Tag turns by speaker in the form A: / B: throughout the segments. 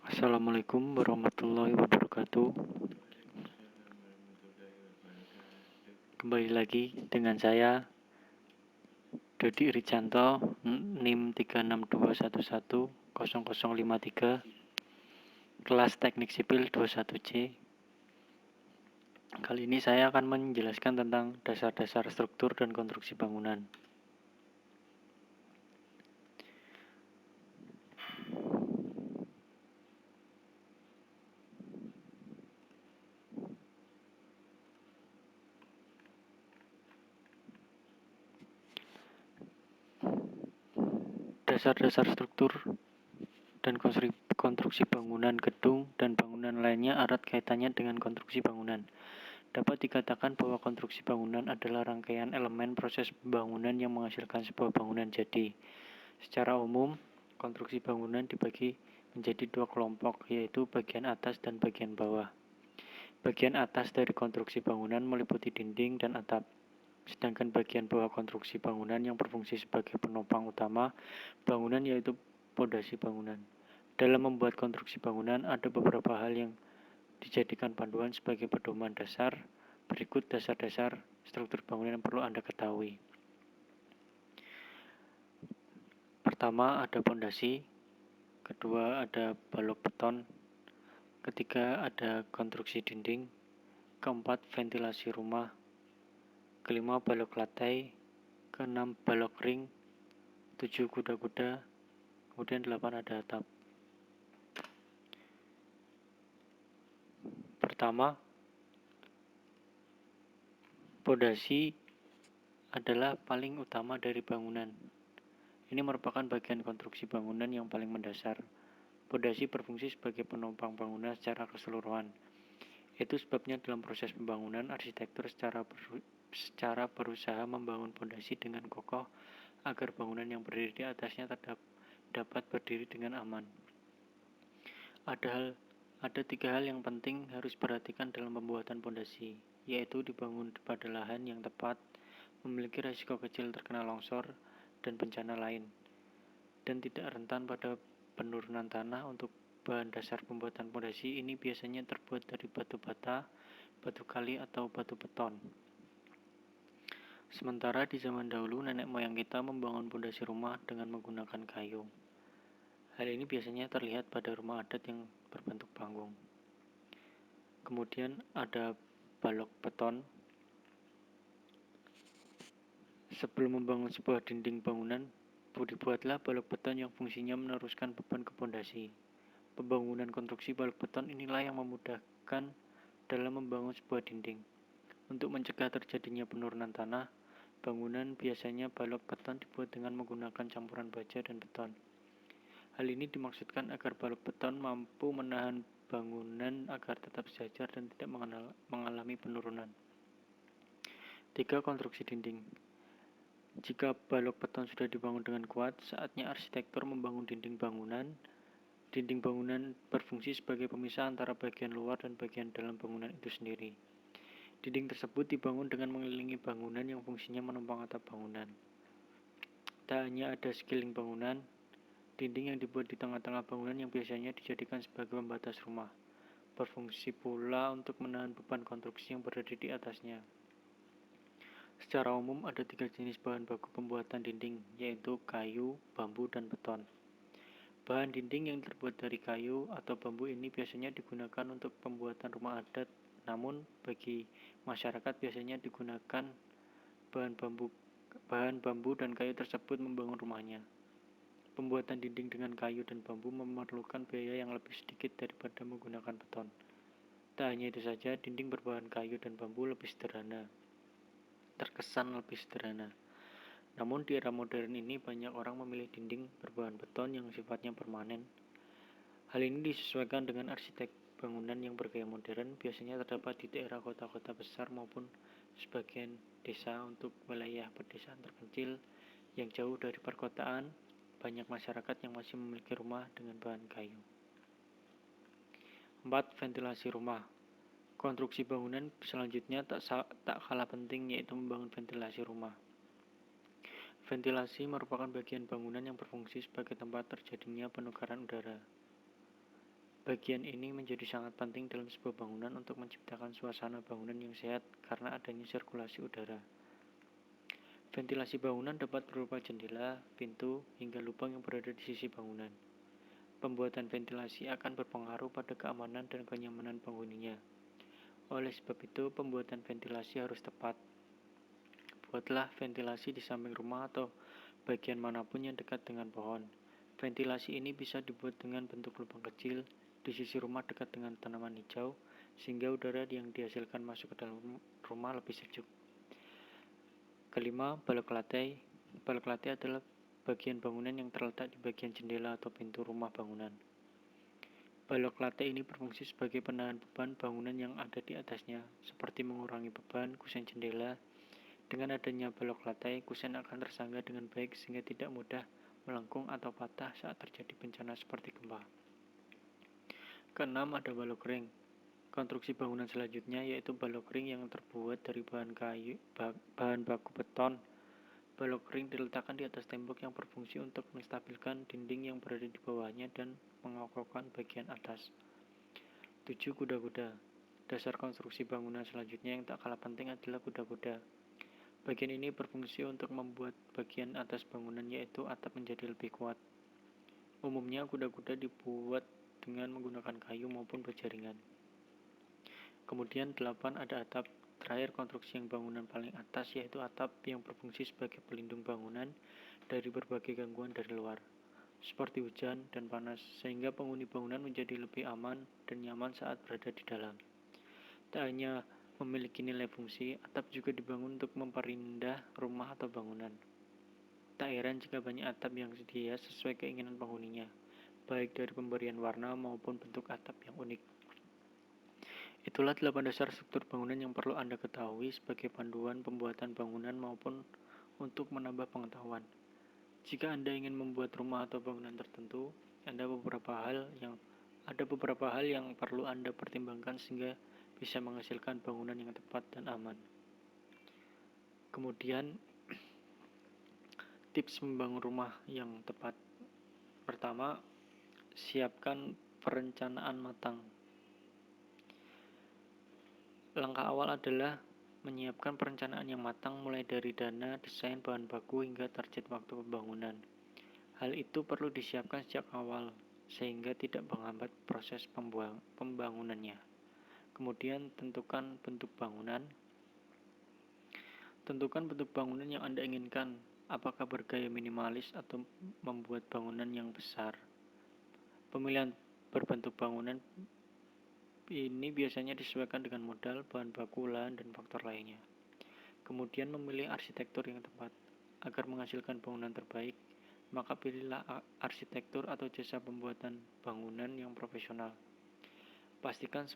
A: Assalamualaikum warahmatullahi wabarakatuh. Kembali lagi dengan saya Dodi Irijanto, NIM 362110053, kelas Teknik Sipil 21C. Kali ini saya akan menjelaskan tentang dasar-dasar struktur dan konstruksi bangunan. Dasar-dasar struktur dan konstruksi bangunan gedung dan bangunan lainnya erat kaitannya dengan konstruksi bangunan. Dapat dikatakan bahwa konstruksi bangunan adalah rangkaian elemen proses pembangunan yang menghasilkan sebuah bangunan jadi. Secara umum, konstruksi bangunan dibagi menjadi dua kelompok, yaitu bagian atas dan bagian bawah. Bagian atas dari konstruksi bangunan meliputi dinding dan atap. Sedangkan bagian bawah konstruksi bangunan yang berfungsi sebagai penopang utama bangunan yaitu pondasi bangunan. Dalam membuat konstruksi bangunan ada beberapa hal yang dijadikan panduan sebagai pedoman dasar. Berikut dasar-dasar struktur bangunan yang perlu Anda ketahui. Pertama ada pondasi, kedua ada balok beton, ketiga ada konstruksi dinding, keempat ventilasi rumah, kelima balok lantai, keenam balok ring, 7 kuda-kuda, kemudian 8 ada atap. Pertama, pondasi adalah paling utama dari bangunan. Ini merupakan bagian konstruksi bangunan yang paling mendasar. Pondasi berfungsi sebagai penopang bangunan secara keseluruhan. Itu sebabnya dalam proses pembangunan, arsitektur secara berusaha membangun pondasi dengan kokoh agar bangunan yang berdiri di atasnya dapat berdiri dengan aman. Ada 3 hal yang penting harus diperhatikan dalam pembuatan pondasi, yaitu dibangun pada lahan yang tepat, memiliki risiko kecil terkena longsor dan bencana lain, dan tidak rentan pada penurunan tanah. Untuk bahan dasar pembuatan pondasi ini biasanya terbuat dari batu bata, batu kali, atau batu beton. Sementara di zaman dahulu nenek moyang kita membangun pondasi rumah dengan menggunakan kayu. Hal ini biasanya terlihat pada rumah adat yang berbentuk panggung. Kemudian ada balok beton. Sebelum membangun sebuah dinding bangunan, dibuatlah balok beton yang fungsinya meneruskan beban ke pondasi. Pembangunan konstruksi balok beton inilah yang memudahkan dalam membangun sebuah dinding. Untuk mencegah terjadinya penurunan tanah, bangunan biasanya balok beton dibuat dengan menggunakan campuran baja dan beton. Hal ini dimaksudkan agar balok beton mampu menahan bangunan agar tetap sejajar dan tidak mengalami penurunan. 3. Konstruksi dinding. Jika balok beton sudah dibangun dengan kuat, saatnya arsitektur membangun dinding bangunan. Dinding bangunan berfungsi sebagai pemisah antara bagian luar dan bagian dalam bangunan itu sendiri. Dinding tersebut dibangun dengan mengelilingi bangunan yang fungsinya menopang atap bangunan. Tak hanya ada sekeliling bangunan, dinding yang dibuat di tengah-tengah bangunan yang biasanya dijadikan sebagai pembatas rumah, berfungsi pula untuk menahan beban konstruksi yang berada di atasnya. Secara umum ada 3 jenis bahan baku pembuatan dinding, yaitu kayu, bambu, dan beton. Bahan dinding yang terbuat dari kayu atau bambu ini biasanya digunakan untuk pembuatan rumah adat, namun bagi masyarakat biasanya digunakan bahan bambu dan kayu tersebut membangun rumahnya. Pembuatan dinding dengan kayu dan bambu memerlukan biaya yang lebih sedikit daripada menggunakan beton. Tak hanya itu saja, dinding berbahan kayu dan bambu terkesan lebih sederhana. Namun di era modern ini banyak orang memilih dinding berbahan beton yang sifatnya permanen. Hal ini disesuaikan dengan arsitek bangunan yang bergaya modern, biasanya terdapat di daerah kota-kota besar maupun sebagian desa. Untuk wilayah pedesaan terpencil yang jauh dari perkotaan, banyak masyarakat yang masih memiliki rumah dengan bahan kayu. 4. Ventilasi rumah. Konstruksi bangunan selanjutnya tak kalah penting, yaitu membangun ventilasi rumah. Ventilasi merupakan bagian bangunan yang berfungsi sebagai tempat terjadinya penukaran udara. Bagian ini menjadi sangat penting dalam sebuah bangunan untuk menciptakan suasana bangunan yang sehat karena adanya sirkulasi udara. Ventilasi bangunan dapat berupa jendela, pintu, hingga lubang yang berada di sisi bangunan. Pembuatan ventilasi akan berpengaruh pada keamanan dan kenyamanan penghuninya. Oleh sebab itu, pembuatan ventilasi harus tepat. Buatlah ventilasi di samping rumah atau bagian manapun yang dekat dengan pohon. Ventilasi ini bisa dibuat dengan bentuk lubang kecil di sisi rumah dekat dengan tanaman hijau, sehingga udara yang dihasilkan masuk ke dalam rumah lebih sejuk. Kelima, balok lantai. Balok lantai adalah bagian bangunan yang terletak di bagian jendela atau pintu rumah bangunan. Balok lantai ini berfungsi sebagai penahan beban bangunan yang ada di atasnya, seperti mengurangi beban kusen jendela. Dengan adanya balok lantai, kusen akan tersangga dengan baik sehingga tidak mudah melengkung atau patah saat terjadi bencana seperti gempa. Keenam, ada balok ring. Konstruksi bangunan selanjutnya yaitu balok ring yang terbuat dari bahan baku beton. Balok ring diletakkan di atas tembok yang berfungsi untuk menstabilkan dinding yang berada di bawahnya dan mengokohkan bagian atas. 7. Kuda-kuda. Dasar konstruksi bangunan selanjutnya yang tak kalah penting adalah kuda-kuda. Bagian ini berfungsi untuk membuat bagian atas bangunan yaitu atap menjadi lebih kuat. Umumnya kuda-kuda dibuat dengan menggunakan kayu maupun berjaringan. Kemudian 8, ada atap. Terakhir, konstruksi yang bangunan paling atas yaitu atap yang berfungsi sebagai pelindung bangunan dari berbagai gangguan dari luar, seperti hujan dan panas, sehingga penghuni bangunan menjadi lebih aman dan nyaman saat berada di dalam. Tak hanya memiliki nilai fungsi, atap juga dibangun untuk memperindah rumah atau bangunan. Tak heran jika banyak atap yang dihias sesuai keinginan penghuninya, baik dari pemberian warna maupun bentuk atap yang unik. Itulah 8 dasar struktur bangunan yang perlu Anda ketahui sebagai panduan pembuatan bangunan maupun untuk menambah pengetahuan. Jika Anda ingin membuat rumah atau bangunan tertentu, ada beberapa hal yang perlu Anda pertimbangkan sehingga bisa menghasilkan bangunan yang tepat dan aman. Kemudian, tips membangun rumah yang tepat. Pertama, siapkan perencanaan matang. Langkah awal adalah menyiapkan perencanaan yang matang mulai dari dana, desain, bahan baku, hingga target waktu pembangunan. Hal itu perlu disiapkan sejak awal, sehingga tidak menghambat proses pembangunannya. Kemudian, tentukan bentuk bangunan. Tentukan bentuk bangunan yang Anda inginkan, apakah bergaya minimalis atau membuat bangunan yang besar. Pemilihan berbentuk bangunan ini biasanya disesuaikan dengan modal, bahan baku, lahan, dan faktor lainnya. Kemudian memilih arsitektur yang tepat. Agar menghasilkan bangunan terbaik, maka pilihlah arsitektur atau jasa pembuatan bangunan yang profesional. Pastikan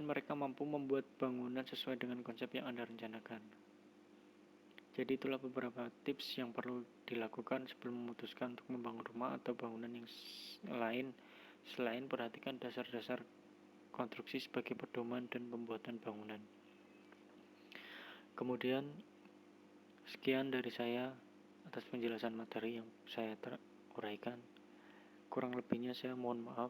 A: mereka mampu membuat bangunan sesuai dengan konsep yang Anda rencanakan. Jadi itulah beberapa tips yang perlu dilakukan sebelum memutuskan untuk membangun rumah atau bangunan yang lain. Selain perhatikan dasar-dasar konstruksi sebagai pedoman dan pembuatan bangunan. Kemudian, sekian dari saya atas penjelasan materi yang saya uraikan. Kurang lebihnya saya mohon maaf.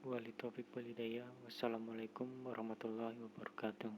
A: Wabillahi taufiq wal hidayah. Wassalamualaikum warahmatullahi wabarakatuh.